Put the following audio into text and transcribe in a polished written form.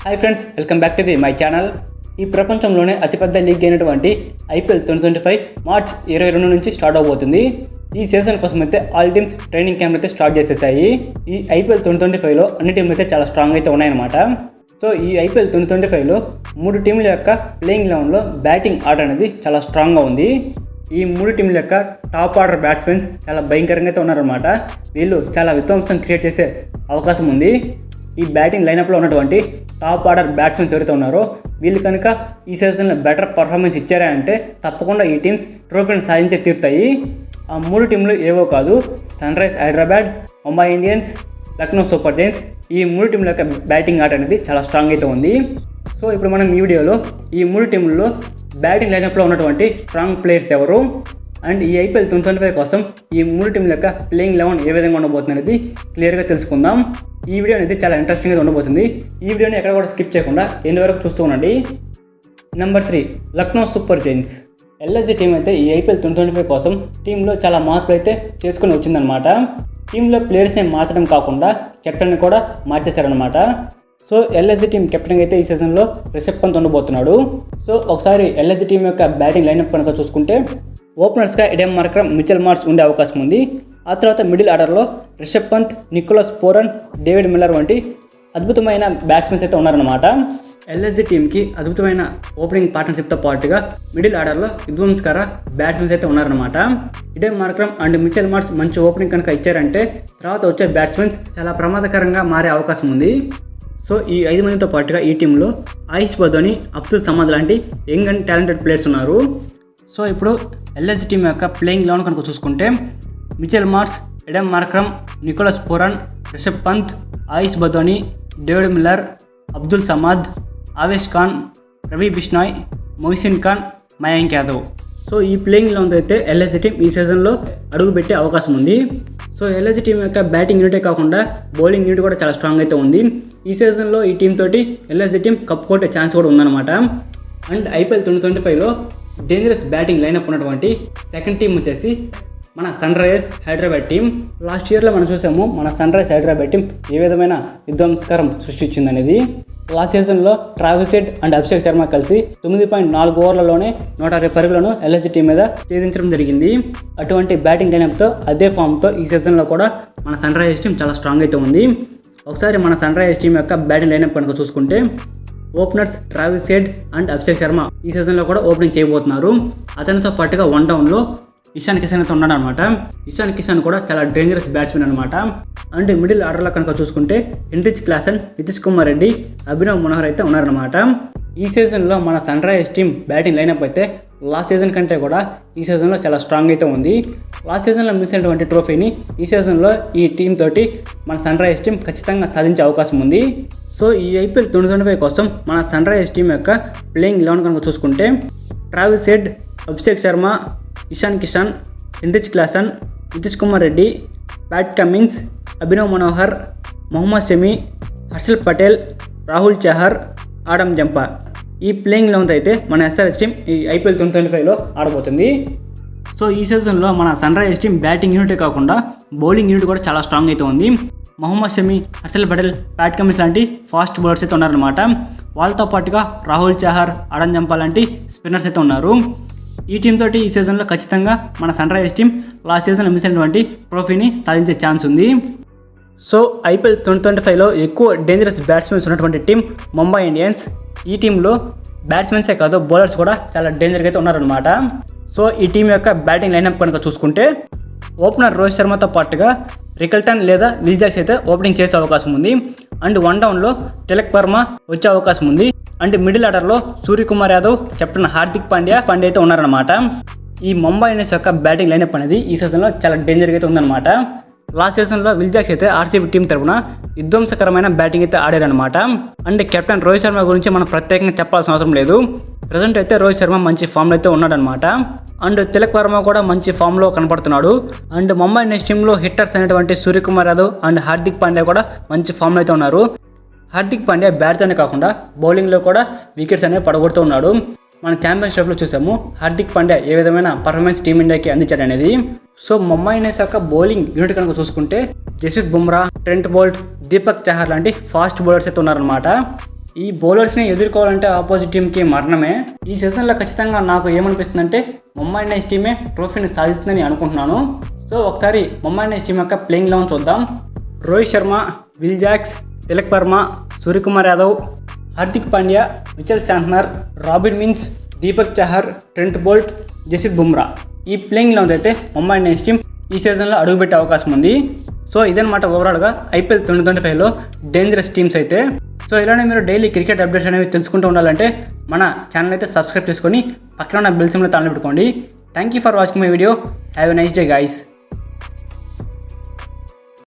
Hi friends, welcome back to my channel. ఈ ప్రపంచంలోనే అతిపెద్ద లీగ్ అయినటువంటి ఐపీఎల్ 2025 మార్చ్ 22 నుంచి స్టార్ట్ అవబోతుంది. ఈ సీజన్ కోసం అయితే ఆల్ టీమ్స్ ట్రైనింగ్ క్యాంప్ అయితే స్టార్ట్ చేసేసాయి. ఈ ఐపీఎల్ 2025లో అన్ని టీంలు అయితే చాలా స్ట్రాంగ్ అయితే ఉన్నాయన్నమాట. సో ఈ ఐపీఎల్ 2025లో 3 టీంల యొక్క ప్లేయింగ్ లెవెన్లో బ్యాటింగ్ ఆట అనేది చాలా స్ట్రాంగ్గా ఉంది. ఈ 3 టీంల యొక్క టాప్ ఆర్డర్ బ్యాట్స్మెన్స్ చాలా భయంకరంగా అయితే ఉన్నారన్నమాట. వీళ్ళు చాలా విధ్వంసం క్రియేట్ చేసే అవకాశం ఉంది. ఈ బ్యాటింగ్ లైనప్లో ఉన్నటువంటి టాప్ ఆర్డర్ బ్యాట్స్మెన్స్ ఎవరైతే ఉన్నారో వీళ్ళు కనుక ఈ సీజన్లో బెటర్ పర్ఫార్మెన్స్ ఇచ్చారా అంటే తప్పకుండా ఈ టీమ్స్ ట్రోఫీని సాధించే తీరుతాయి. ఆ 3 టీంలు ఏవో కాదు, Sunrise Hyderabad, Mumbai Indians, Lucknow super giants. ఈ 3 టీంల యొక్క బ్యాటింగ్ ఆట అనేది చాలా స్ట్రాంగ్ అయితే ఉంది. సో ఇప్పుడు మనం ఈ వీడియోలో ఈ 3 టీంలలో బ్యాటింగ్ లైనప్లో ఉన్నటువంటి స్ట్రాంగ్ ప్లేయర్స్ ఎవరు అండ్ ఈ ఐపీఎల్ 2025 కోసం ఈ 3 టీంల యొక్క ప్లేయింగ్ లెవెన్ ఏ విధంగా ఉండబోతుంది అనేది క్లియర్గా తెలుసుకుందాం. ఈ వీడియో అనేది చాలా ఇంట్రెస్టింగ్గా ఉండబోతుంది. ఈ వీడియోని ఎక్కడ కూడా స్కిప్ చేయకుండా ఎండ్ వరకు చూస్తూ ఉండండి. Number 3 Lucknow super Giants. LSG team అయితే ఈ ఐపీఎల్ 2025 కోసం టీంలో చాలా మార్పులు అయితే చేసుకుని వచ్చిందనమాట. టీంలో ప్లేయర్స్ని మార్చడం కాకుండా కెప్టెన్ని కూడా మార్చేశారనమాట. సో ఎల్ఎస్జీ టీం కెప్టెన్ అయితే ఈ సీజన్లో రిషబ్ పంత్ ఉండబోతున్నాడు. సో ఒకసారి ఎల్ఎస్జీ టీం యొక్క బ్యాటింగ్ లైనప్ కనుక చూసుకుంటే ఓపెనర్స్గా ఎడెన్ మార్క్రమ్, మిచెల్ మార్ష్ ఉండే అవకాశం ఉంది. ఆ తర్వాత మిడిల్ ఆర్డర్లో Rishabh Pant, Nicholas Pooran, David Miller వంటి అద్భుతమైన బ్యాట్స్మెన్స్ అయితే ఉన్నారన్నమాట. ఎల్ఎస్జీ టీంకి అద్భుతమైన ఓపెనింగ్ పార్ట్నర్షిప్తో పాటుగా మిడిల్ ఆర్డర్లో విధ్వంసకర బ్యాట్స్మెన్స్ అయితే ఉన్నారన్నమాట. Aiden Markram and Mitchell Marsh మంచి ఓపెనింగ్ కనుక ఇచ్చారంటే తర్వాత వచ్చే బ్యాట్స్మెన్స్ చాలా ప్రమాదకరంగా మారే అవకాశం ఉంది. సో ఈ 5 మందితో పాటుగా ఈ టీంలో ఆయుష్ బదోని, అబ్దుల్ సమాద్ లాంటి యంగ్ అండ్ టాలెంటెడ్ ప్లేయర్స్ ఉన్నారు. సో ఇప్పుడు ఎల్ఎస్జీ టీం యొక్క ప్లేయింగ్ లెవెన్ కనుక చూసుకుంటే Mitchell Marsh, Aiden Markram, Nicholas Pooran, Rishabh Pant, Ayush Badoni, David Miller, Abdul Samad, Avesh Khan, Ravi Bishnoi, Mohsin Khan, Mayank Yadav. So ఈ ప్లేయింగ్ లెవెన్తో అయితే ఎల్ఎస్జీ టీం ఈ సీజన్లో అడుగుపెట్టే అవకాశం ఉంది. సో ఎల్ఎస్జీ టీం యొక్క బ్యాటింగ్ యూనిటే కాకుండా బౌలింగ్ యూనిట్ కూడా చాలా స్ట్రాంగ్ అయితే ఉంది. ఈ సీజన్లో ఈ టీం తోటి ఎల్ఎస్జీ టీం కప్ కొట్టే ఛాన్స్ కూడా ఉందన్నమాట. అండ్ ఐపీఎల్ 2025లో డేంజరస్ బ్యాటింగ్ లైనప్ ఉన్నటువంటి సెకండ్ టీం వచ్చేసి మన sun Risers Hyderabad team. Last ఇయర్లో మనం చూసాము మన సన్ రైజర్స్ హైదరాబాద్ టీం ఏ విధమైన విధ్వంసకరం సృష్టించిందనేది. లాస్ట్ సీజన్లో Travis Head and Abhishek Sharma కలిసి 9.4 ఓవర్లలోనే 160 పరుగులను ఎల్ఎస్జీ టీం మీద ఛేదించడం జరిగింది. అటువంటి బ్యాటింగ్ లైనప్తో అదే ఫామ్తో ఈ సీజన్లో కూడా మన సన్ రైజర్స్ టీం చాలా స్ట్రాంగ్ అయితే ఉంది. ఒకసారి మన సన్ రైజర్స్ టీం యొక్క బ్యాటింగ్ లైనప్ కనుక చూసుకుంటే openers Travis Head and Abhishek Sharma ఈ సీజన్లో కూడా ఓపెనింగ్ చేయబోతున్నారు. అతనితో పాటుగా 1 డౌన్లో ఇషాన్ కిషన్ అయితే ఉన్నాడు అనమాట. ఇషాన్ కిషన్ కూడా చాలా డేంజరస్ బ్యాట్స్మెన్ అనమాట. అండ్ మిడిల్ ఆర్డర్లో కనుక చూసుకుంటే హెన్రిచ్ క్లాసన్, నితీష్ కుమార్ రెడ్డి, అభినవ్ మనోహర్ అయితే ఉన్నారనమాట. ఈ సీజన్లో మన sun Risers team batting lineup అయితే లాస్ట్ సీజన్ కంటే కూడా ఈ సీజన్లో చాలా స్ట్రాంగ్ అయితే ఉంది. లాస్ట్ సీజన్లో మిస్ అయినటువంటి ట్రోఫీని ఈ సీజన్లో ఈ టీం తోటి మన సన్ రైజర్స్ టీం ఖచ్చితంగా సాధించే అవకాశం ఉంది. సో ఈ ఐపీఎల్ 2025 కోసం మన సన్ రైజర్స్ టీం యొక్క ప్లేయింగ్ లెవెన్ కనుక చూసుకుంటే Travis Head, Abhishek Sharma, Ishan Kishan, Heinrich Klaasen, Nitish Kumar Reddy, Pat Cummins, Abhinav Manohar, Mohammed Shami, Harshal Patel, Rahul Chahar, Adam Zampa. ఈ ప్లేయింగ్ లెవెన్తో అయితే మన ఎస్ఆర్హెచ్ టీం ఈ ఐపీఎల్ 2025లో ఆడబోతుంది. సో ఈ సీజన్లో మన సన్ రైజర్స్ టీం బ్యాటింగ్ యూనిటే కాకుండా బౌలింగ్ యూనిట్ కూడా చాలా స్ట్రాంగ్ అయితే ఉంది. మొహమ్మద్ షమి, హర్షల్ పటేల్, ప్యాట్ కమిన్స్ లాంటి ఫాస్ట్ బౌలర్స్ అయితే ఉన్నారనమాట. వాళ్ళతో పాటుగా రాహుల్ చహర్, ఆడమ్ జంపా లాంటి స్పిన్నర్స్ అయితే ఉన్నారు. ఈ టీం తోటి ఈ సీజన్లో ఖచ్చితంగా మన సన్ రైజర్స్ టీం లాస్ట్ సీజన్లో మిస్ అయినటువంటి ట్రోఫీని సాధించే ఛాన్స్ ఉంది. సో ఐపీఎల్ 2025లో ఎక్కువ డేంజరస్ బ్యాట్స్మెన్స్ ఉన్నటువంటి టీం ముంబై ఇండియన్స్. ఈ టీంలో బ్యాట్స్మెన్సే కాదు బౌలర్స్ కూడా చాలా డేంజర్గా అయితే ఉన్నారనమాట. సో ఈ టీం యొక్క బ్యాటింగ్ లైనప్ కనుక చూసుకుంటే ఓపెనర్ రోహిత్ శర్మతో పాటుగా రికల్టన్ లేదా విల్ జాక్స్ అయితే ఓపెనింగ్ చేసే అవకాశం ఉంది. అండ్ 1 డౌన్లో తిలక్ వర్మ వచ్చే అవకాశం ఉంది. అండ్ మిడిల్ ఆర్డర్లో సూర్యకుమార్ యాదవ్, కెప్టెన్ హార్దిక్ పాండ్యా అయితే ఉన్నారనమాట. ఈ ముంబై ఇండియన్స్ యొక్క బ్యాటింగ్ లైనప్ అనేది ఈ సీజన్లో చాలా డేంజర్గా అయితే ఉందన్నమాట. లాస్ట్ సీజన్లో విల్ జాక్స్ అయితే ఆర్సీబీ టీం తరఫున విధ్వంసకరమైన బ్యాటింగ్ అయితే ఆడారనమాట. అండ్ కెప్టెన్ రోహిత్ శర్మ గురించి మనం ప్రత్యేకంగా చెప్పాల్సిన అవసరం లేదు. ప్రజెంట్ అయితే రోహిత్ శర్మ మంచి ఫామ్లో అయితే ఉన్నాడనమాట. అండ్ తిలక్ వర్మ కూడా మంచి ఫామ్లో కనపడుతున్నాడు. అండ్ ముంబై ఇండియన్స్ టీంలో హిట్టర్స్ అయినటువంటి సూర్యకుమార్ యాదవ్ అండ్ హార్దిక్ పాండ్యా కూడా మంచి ఫామ్లో అయితే ఉన్నారు. హార్దిక్ పాండ్యా బ్యాట్తోనే కాకుండా బౌలింగ్లో కూడా వికెట్స్ అనేవి పడగొడుతూ ఉన్నాడు. మన ఛాంపియన్షిప్లో చూసాము హార్దిక్ పాండ్యా ఏ విధమైన పర్ఫార్మెన్స్ టీమిండియాకి అందించాడు అనేది. సో ముంబై ఇండియన్స్ యొక్క బౌలింగ్ యూనిట్ కనుక చూసుకుంటే జస్ప్రీత్ బుమ్రా, ట్రెంట్ బోల్ట్, దీపక్ చహర్ లాంటి ఫాస్ట్ బౌలర్స్ అయితే ఉన్నారనమాట. ఈ బౌలర్స్ని ఎదుర్కోవాలంటే ఆపోజిట్ టీంకి మరణమే. ఈ సీజన్లో ఖచ్చితంగా నాకు ఏమనిపిస్తుందంటే ముంబై ఇండియన్స్ టీమే ట్రోఫీని సాధిస్తుందని అనుకుంటున్నాను. సో ఒకసారి ముంబై ఇండియన్స్ టీం యొక్క ప్లేయింగ్ 11 చూద్దాం. Rohit Sharma, Will Jacks, Tilak Varma, Suryakumar Yadav, Hardik Pandya, Mitchell Santner, Robin Minz, Deepak Chahar, Trent Boult, Jasprit Bumrah. ఈ ప్లేయింగ్ 11 అయితే ముంబై ఇండియన్స్ టీం ఈ సీజన్లో అడుగుపెట్టే అవకాశం ఉంది. సో ఇదన్నమాట ఓవరాల్గా ఐపీఎల్ 2025లో డేంజరస్ టీమ్స్ అయితే. సో ఇలానే మీరు డైలీ క్రికెట్ అప్డేట్స్ అనేవి తెలుసుకుంటూ ఉండాలంటే మన ఛానల్ అయితే సబ్స్క్రైబ్ చేసుకొని పక్కన ఉన్న బెల్ సింబల్ తాళం పెట్టుకోండి. Thank you for watching my video. Have a nice day guys.